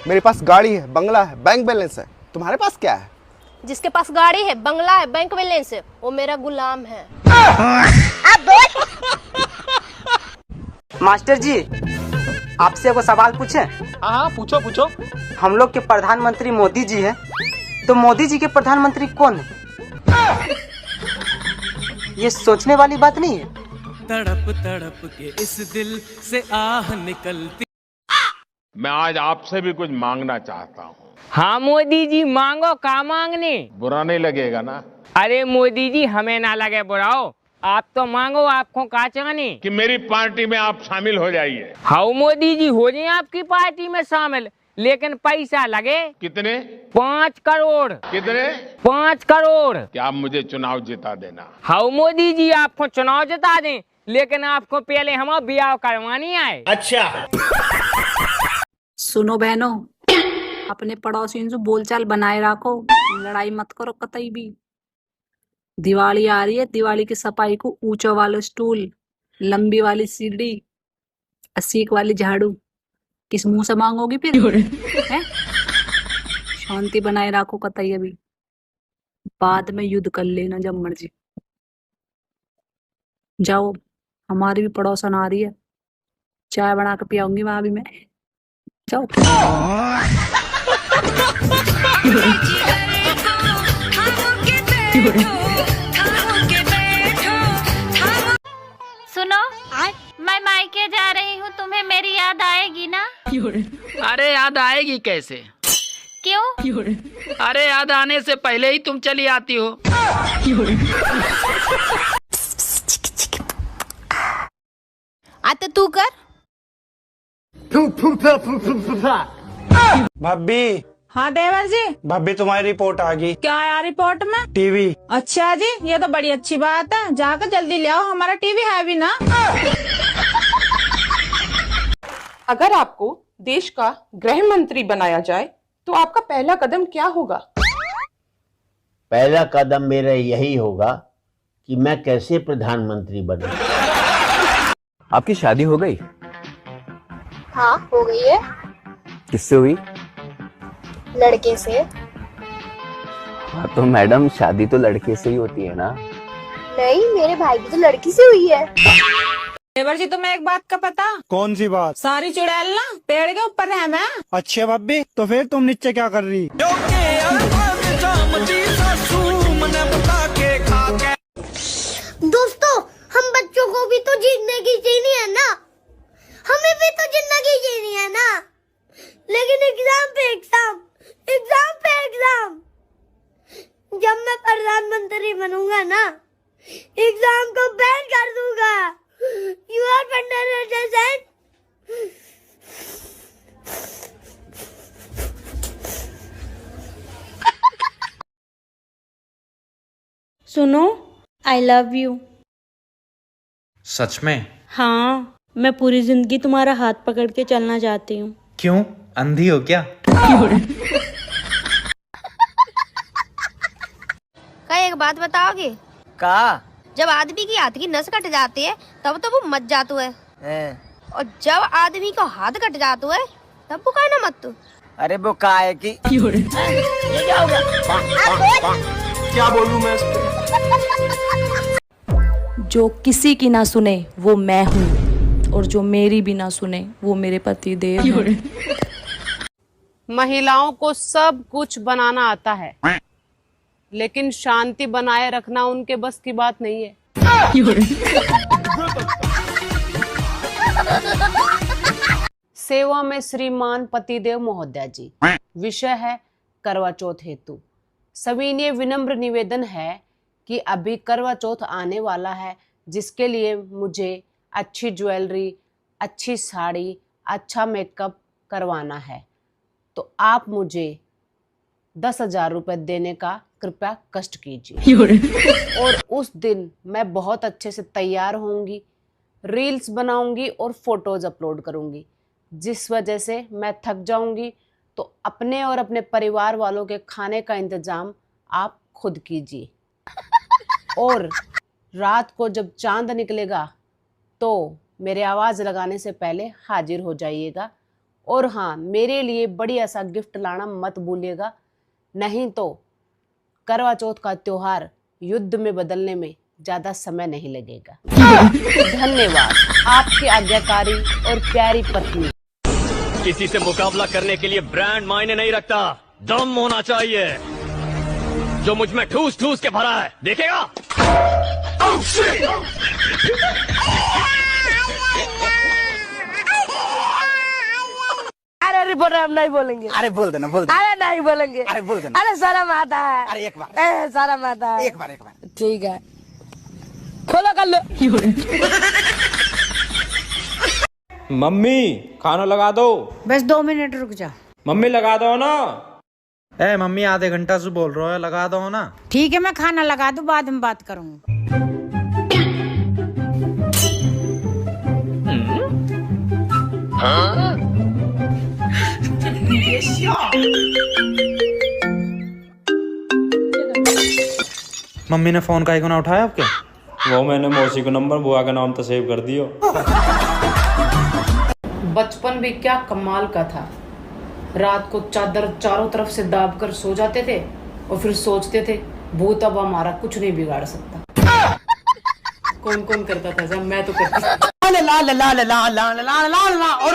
मेरे पास गाड़ी है, बंगला है, बैंक बैलेंस है। तुम्हारे पास क्या है? जिसके पास गाड़ी है, बंगला है, बैंक बैलेंस है, वो मेरा गुलाम है। मास्टर जी, आपसे वो सवाल पूछे? हाँ पूछो पूछो। हम लोग के प्रधानमंत्री मोदी जी है, तो मोदी जी के प्रधानमंत्री कौन है? ये सोचने वाली बात नहीं है? तड़प तड़प के इस दिल से आह निकलती। मैं आज आपसे भी कुछ मांगना चाहता हूँ। हाँ मोदी जी, मांगो। का मांगने? बुरा नहीं लगेगा ना? अरे मोदी जी, हमें ना लगे बुराओ, आप तो मांगो। आपको का चाहने? कि मेरी पार्टी में आप शामिल हो जाइए। हाँ मोदी जी, हो जाए आपकी पार्टी में शामिल, लेकिन पैसा लगे। कितने? 5 करोड़। कितने? 5 करोड़। क्या आप मुझे चुनाव जिता देना? हाँ मोदी जी, आपको चुनाव जिता दें, लेकिन आपको पहले हम ब्याह करवानी है। अच्छा। सुनो बहनों, अपने पड़ोसियों से बोलचाल बनाए रखो, लड़ाई मत करो कतई भी। दिवाली आ रही है, दिवाली की सफाई को ऊंचा वाला स्टूल, लंबी वाली सीढ़ी, सीक वाली झाड़ू किस मुंह से मांगोगी फिर? हैं? शांति बनाए रखो कतई, अभी बाद में युद्ध कर लेना जब मर्जी। जाओ, हमारी भी पड़ोसन आ रही है, चाय बना के पियाऊंगी वहां भी मैं। जाओ। सुनो, मैं मायके जा रही हूँ, तुम्हें मेरी याद आएगी ना? अरे याद आएगी कैसे? क्यों? अरे याद आने से पहले ही तुम चली आती हो। आते तू कर। भाभी। हाँ देवर जी। भाभी तुम्हारी रिपोर्ट आ गई। क्या आया रिपोर्ट में? टीवी। अच्छा जी, ये तो बड़ी अच्छी बात है, जाकर जल्दी ले आओ, हमारा टीवी है भी ना। अगर आपको देश का गृह मंत्री बनाया जाए तो आपका पहला कदम क्या होगा? पहला कदम मेरा यही होगा कि मैं कैसे प्रधानमंत्री बनूं। आपकी शादी हो गई? हाँ हो गई है। किससे हुई? लड़के से। हाँ तो मैडम, शादी तो लड़के से ही होती है ना? नहीं, मेरे भाई की तो लड़की से हुई है। देवर जी, तुम्हें एक बात का पता? कौन सी बात? सारी चुड़ैल ना पेड़ के ऊपर है मैं। अच्छा भाभी, तो फिर तुम नीचे क्या कर रही? दोस्तों, हम बच्चों को भी तो जिंदगी जीनी है ना, हमें भी तो जिंदगी जीनी है ना। लेकिन एग्जाम पे एग्जाम, एग्जाम पे एग्जाम। जब मैं प्रधानमंत्री बनूंगा ना, एग्जाम को बैन कर दूंगा। यू आर पंडित। सुनो, आई लव यू। सच में? हाँ, मैं पूरी जिंदगी तुम्हारा हाथ पकड़ के चलना चाहती हूँ। क्यों, अंधी हो क्या? का एक बात बताओगे? का? जब आदमी की हाथ की नस कट जाती है तब तो वो मत जातू है, और जब आदमी का हाथ कट जातू है तब वो कहना मत तू। अरे वो का है कि ये क्या हो गया? क्या बोलूं मैं इस पे? जो किसी की ना सुने वो मैं हूँ, और जो मेरी भी ना सुने वो मेरे पति देव हैं। महिलाओं को सब कुछ बनाना आता है, लेकिन शांति बनाए रखना उनके बस की बात नहीं है। सेवा में श्रीमान पतिदेव महोदय जी। विषय है करवा चौथ हेतु। सविनय विनम्र निवेदन है कि अभी करवा चौथ आने वाला है, जिसके लिए मुझे अच्छी ज्वेलरी, अच्छी साड़ी, अच्छा मेकअप करवाना है। तो आप मुझे 10,000 रुपये देने का कृपया कष्ट कीजिए। और उस दिन मैं बहुत अच्छे से तैयार होंगी, रील्स बनाऊंगी और फोटोज अपलोड करूंगी, जिस वजह से मैं थक जाऊंगी। तो अपने और अपने परिवार वालों के खाने का इंतजाम आप खुद कीजिए। और रात को जब चांद निकलेगा तो मेरे आवाज़ लगाने से पहले हाजिर हो जाइएगा और हाँ, मेरे लिए बढ़िया सा गिफ्ट लाना मत भूलिएगा, नहीं तो करवा चौथ का त्योहार युद्ध में बदलने में ज्यादा समय नहीं लगेगा। धन्यवाद, आपकी आज्ञाकारी और प्यारी पत्नी। किसी से मुकाबला करने के लिए ब्रांड मायने नहीं रखता, दम होना चाहिए जो मुझ में ठूस ठूस के भरा है, देखेगा। अरे रिपोर्टर हम नहीं बोलेंगे। अरे बोल देना, बोल देना। अरे नहीं बोलेंगे। अरे बोल देना। अरे सारा माता है। अरे एक बार। सारा माता है। एक बार। ठीक है, खोलो कर लो। मम्मी खाना लगा दो। बस 2 मिनट रुक जा। मम्मी लगा दो ना। ए मम्मी आधे घंटा से बोल रहा है, लगा दो ना। ठीक है, मैं खाना लगा दूं, बाद में बात करूंगा। मम्मी ने फोन का आइकन उठाया आपके? वो मैंने मौसी को नंबर बुआ का नाम तो सेव कर दियो। बचपन भी क्या कमाल का था। रात को चादर चारों तरफ से दाब कर सो जाते थे और फिर सोचते थे भूत अब हमारा कुछ नहीं बिगाड़ सकता। कौन कौन करता था जब? मैं तो करती। और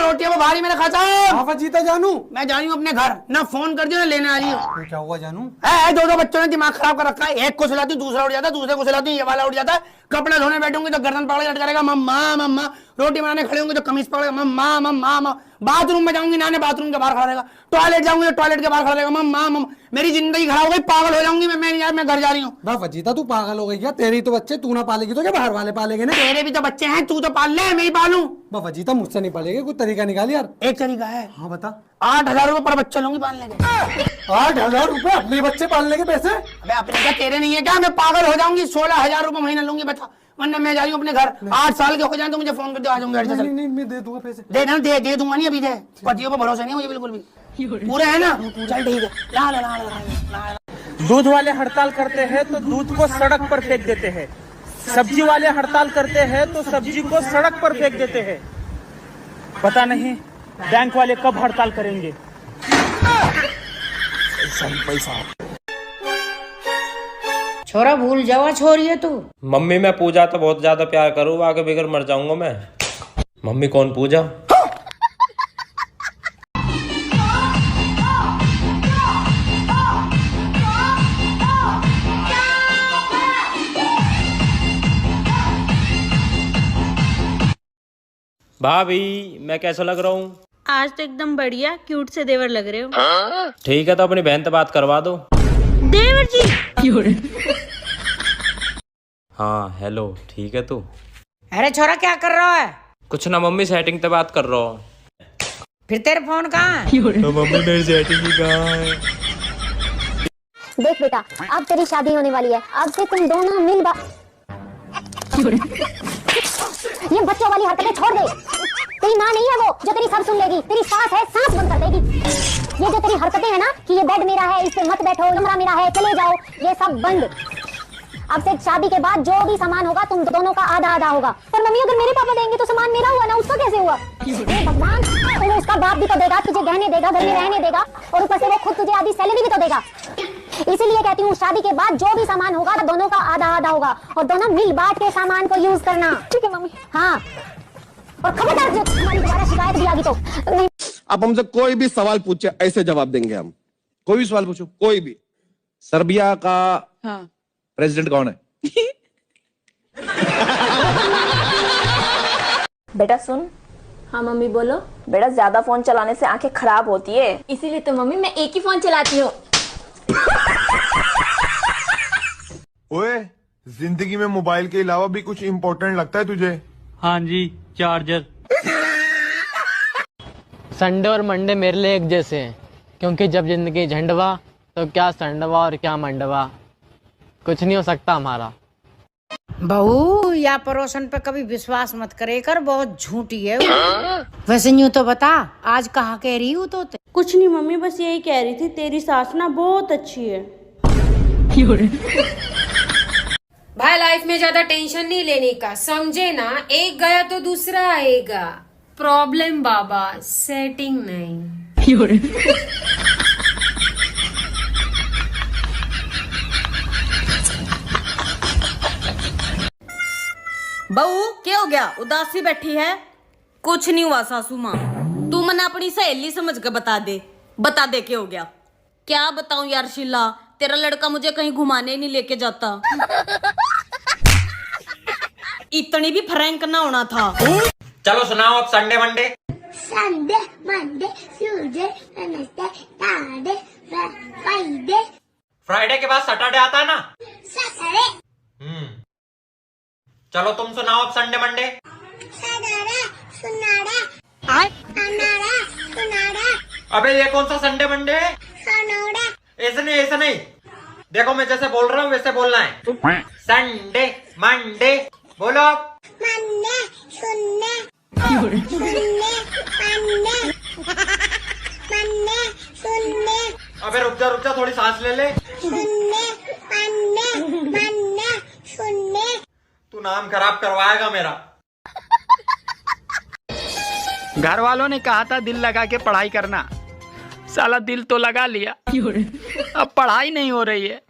रोटियां वो भारी मैंने खाता। जीता जानू, मैं जा रही हूँ अपने घर, ना फोन कर दियो ना लेने आ रही हूँ। क्या हुआ जानू? 2 बच्चों ने दिमाग खराब कर रखा है। एक को सुलाती हूँ दूसरा उठ जाता है, दूसरे को सुलाती हूँ ये वाला उठ जाता है। कपड़े धोने बैठूंगी तो गर्दन पकड़ के करेगा मम्मा मम्मा, रोटी बनाने खड़े होंगे तो कमीज पकड़ेगा मम्मा मम्मा, बाथरूम में जाऊंगी नाने बाथरूम के बाहर खड़ा रहेगा, टॉयलेट जाऊंगी तो टॉयलेट के बाहर खड़ा रहेगा मम्मा मम्मा। मेरी जिंदगी खराब हो गई, पागल हो जाऊंगी मैं घर जा रही हूँ। बाबा जीता तू पागल हो गई क्या? तेरी तो बच्चे तू ना पालेगी तो क्या बाहर वाले पालेंगे ना? तेरे भी तो बच्चे हैं, तू तो पाल ले, मैं ही पालूं। बाबा जीता मुझसे नहीं पालेगे, कुछ तरीका निकाल यार। एक तरीका है। हाँ बता। 8,000 रुपए पर बच्चा लूंगी पालने के। 8,000 रुपए अपने बच्चे पालने के पैसे? अबे अपने क्या तेरे नहीं है क्या? मैं पागल हो जाऊंगी। 16,000 रुपए महीना लूंगी बता, वरना मैं जा रही हूँ अपने घर। 8 साल के हो जाए तो मुझे फोन कर दो, आ जाऊंगा। नहीं मैं दे दूंगा पैसे। दे दूंगा नहीं, अभी दे। पतियों पर भरोसा नहीं है मुझे बिल्कुल भी। पूरे है ना? चल ठीक है। ला। दूध वाले हड़ताल करते हैं तो दूध को सड़क पर फेंक देते हैं, सब्जी वाले हड़ताल करते हैं तो सब्जी को सड़क पर फेंक देते हैं। पता नहीं बैंक वाले कब हड़ताल करेंगे। पैसा छोरा भूल जावा छोरी है तू। मम्मी मैं पूजा तो बहुत ज्यादा प्यार करूँ, आगे बिगड़ मर जाऊंगा मैं। मम्मी कौन पूजा? भाभी मैं कैसा लग रहा हूँ? आज तो एकदम बढ़िया क्यूट से देवर लग रहे हो। ठीक है तो अपनी बहन से बात करवा दो। देवर जी। हाँ हेलो, ठीक है तू? अरे छोरा क्या कर रहा है? कुछ ना मम्मी, सेटिंग पे बात कर रहा हूँ। फिर तेरे फोन कहाँ है? तो मम्मी मेरी सेटिंग ही कहाँ है? देख बेटा, अब तेरी शादी होने वाली है, अब से तुम दोनों मिल ये बच्चों वाली हरकतें छोड़ दे। तेरी माँ नहीं है वो जो तेरी सब सुन लेगी, तेरी सास है, सांस बंद कर देगी। ये जो तेरी हरकतें है ना कि ये बेड मेरा है, इस पे मत बैठो, कमरा मेरा है, चले जाओ, ये सब बंद। अब से शादी के बाद जो भी सामान होगा तुम दोनों का आधा आधा होगा। पर मम्मी अगर मेरे पापा देंगे तो सामान मेरा हुआ ना, उसका कैसे हुआ? भगवान, तो उसका बाप भी तो देगा, तुझे गहने देगा, घर में रहने देगा, और ऊपर से वो खुद तुझे आधी सैलरी भी तो देगा। इसीलिए कहती हूँ शादी के बाद जो भी सामान होगा दोनों का आधा आधा होगा, और दोनों मिल बांट के सामान को यूज करना। ठीक है मम्मी? हाँ, और खबरदार जो तुम्हारी दोबारा शिकायत भी आगी तो नहीं। आप हमसे कोई भी सवाल पूछे ऐसे जवाब देंगे हम। कोई भी सवाल पूछो, कोई भी। सर्बिया का प्रेसिडेंट कौन है? बेटा सुन। हाँ मम्मी बोलो। बेटा ज्यादा फोन चलाने से आंखें खराब होती है। इसीलिए तो मम्मी मैं एक ही फोन चलाती हूँ। ओए, जिंदगी में मोबाइल के अलावा भी कुछ इम्पोर्टेंट लगता है तुझे? हाँ जी, चार्जर। संडे और मंडे मेरे लिए एक जैसे हैं, क्योंकि जब जिंदगी झंडवा तो क्या संडवा और क्या मंडवा, कुछ नहीं हो सकता हमारा। बहू या पड़ोसन पे कभी विश्वास मत करे कर, बहुत झूठी है वो। वैसे यूँ तो बता, आज कहाँ कह रही हूँ? तो कुछ नहीं मम्मी, बस यही कह रही थी तेरी सास ना बहुत अच्छी है। भाई लाइफ में ज्यादा टेंशन नहीं लेने का, समझे ना? एक गया तो दूसरा आएगा। प्रॉब्लम बाबा, सेटिंग नहीं। बहू क्या हो गया, उदासी बैठी है? कुछ नहीं हुआ सासू माँ, तू मना अपनी सहेली समझ के बता दे क्या हो गया। क्या बताऊं यार शीला, तेरा लड़का मुझे कहीं घुमाने नहीं लेके जाता। इतनी भी फ्रैंक ना होना था। चलो सुनाओ अब Sunday Monday. Sunday Monday Tuesday Wednesday Thursday Friday. Friday के बाद सैटरडे आता है ना? सैटरडे। चलो तुम सुनाओ अब संडे मंडे। सनाडा सुनाडा अनाडा सुनाडा। अबे ये कौन सा संडे मंडे है? सनोडा। ऐसे नहीं, देखो मैं जैसे बोल रहा हूँ वैसे बोलना है। संडे मंडे बोलो। मंडे सुनने सुनने मंडे मंडे सुनने। अबे रुक जा थोड़ी सांस ले ले। सुनने मंडे मंडे सुनने। तू नाम खराब करवाएगा मेरा। घर वालों ने कहा था दिल लगा के पढ़ाई करना, साला दिल तो लगा लिया, अब पढ़ाई नहीं हो रही है।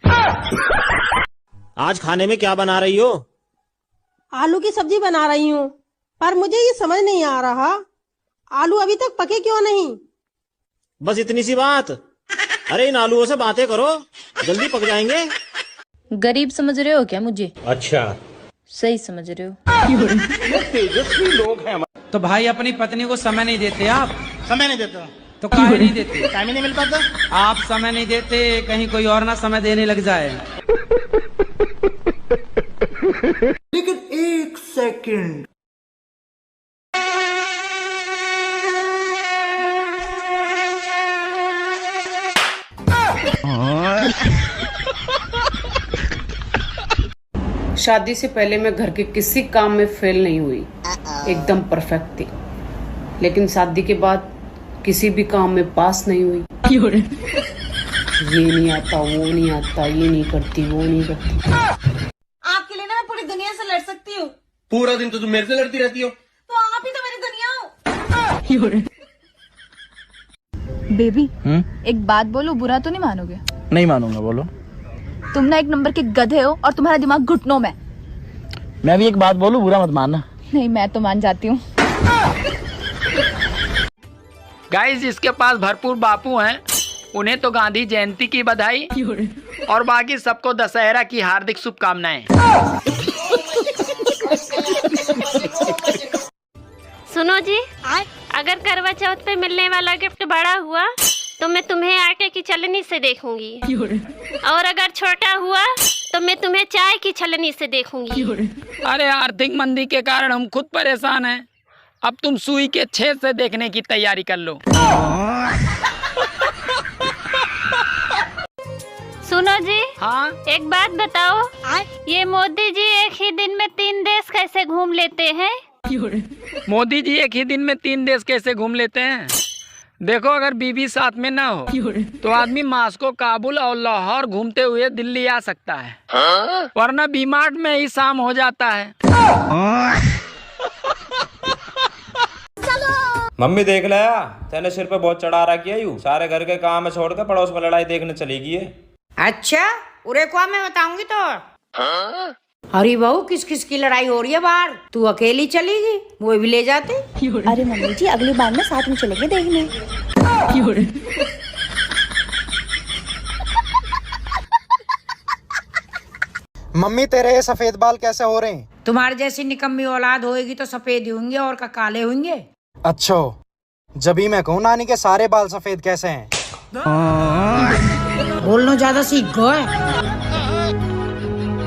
आज खाने में क्या बना रही हो? आलू की सब्जी बना रही हूँ, पर मुझे ये समझ नहीं आ रहा आलू अभी तक पके क्यों नहीं। बस इतनी सी बात? अरे इन आलूओं से बातें करो, जल्दी पक जाएंगे। गरीब समझ रहे हो क्या मुझे? अच्छा सही समझ रहे हो। तेजस्वी लोग हैं। तो भाई अपनी पत्नी को समय नहीं देते आप? समय नहीं देता तो काहे नहीं देते? टाइम ही नहीं मिल पाता। आप समय नहीं देते, कहीं कोई और ना समय देने लग जाए। लेकिन एक सेकंड, शादी से पहले मैं घर के किसी काम में फेल नहीं हुई, एकदम परफेक्ट थी। लेकिन शादी के बाद किसी भी काम में पास नहीं हुई। ये नहीं आता, वो नहीं आता, ये नहीं करती, वो नहीं करती। आपके लिए ना मैं पूरी दुनिया से लड़ सकती हूँ। पूरा दिन तो तुम मेरे से लड़ती रहती हो। तो आप ही तो मेरी दुनिया हो। बेबी एक बात बोलो, बुरा तो नहीं मानोगे? नहीं मानूंगा, बोलो। तुम ना एक नंबर के गधे हो और तुम्हारा दिमाग घुटनों में। मैं भी एक बात बोलूं, बुरा मत मानना। नहीं मैं तो मान जाती हूँ। गाइस जिसके पास भरपूर बापू हैं उन्हें तो गांधी जयंती की बधाई और बाकी सबको दशहरा की हार्दिक शुभकामनाएं। सुनो जी, अगर करवा चौथ पे मिलने वाला गिफ्ट बड़ा हुआ तो मैं तुम्हें आटे की छलनी से देखूंगी, और अगर छोटा हुआ तो मैं तुम्हें चाय की छलनी से देखूंगी। अरे आर्थिक मंदी के कारण हम खुद परेशान हैं, अब तुम सुई के छेद से देखने की तैयारी कर लो। सुनो जी, हाँ एक बात बताओ, ये मोदी जी एक ही दिन में 3 देश कैसे घूम लेते हैं? मोदी जी एक ही दिन में 3 देश कैसे घूम लेते हैं? देखो अगर बीबी साथ में ना हो तो आदमी मास्को, काबुल और लाहौर घूमते हुए दिल्ली आ सकता है, वरना बीमार्ट में ही शाम हो जाता है। मम्मी देख लिया, तेने सिर पे बहुत चढ़ा रखी है। यू सारे घर के काम में छोड़ के पड़ोस में लड़ाई देखने चलेगी है। अच्छा उरे को मैं बताऊंगी तो। अरे बहू किस किस की लड़ाई हो रही है बाहर? तू अकेली चलेगी, वो भी ले जाते। अरे मम्मी जी अगली बार में साथ में चलेंगे देखने। मम्मी तेरे ये सफेद बाल कैसे हो रहे हैं? तुम्हारे जैसी निकम्मी औलाद होएगी तो सफेद ही होंगे और का काले होंगे। अच्छा जब ही मैं कहूँ नानी के सारे बाल सफेद कैसे हैं? बोलना ज्यादा सीख गए।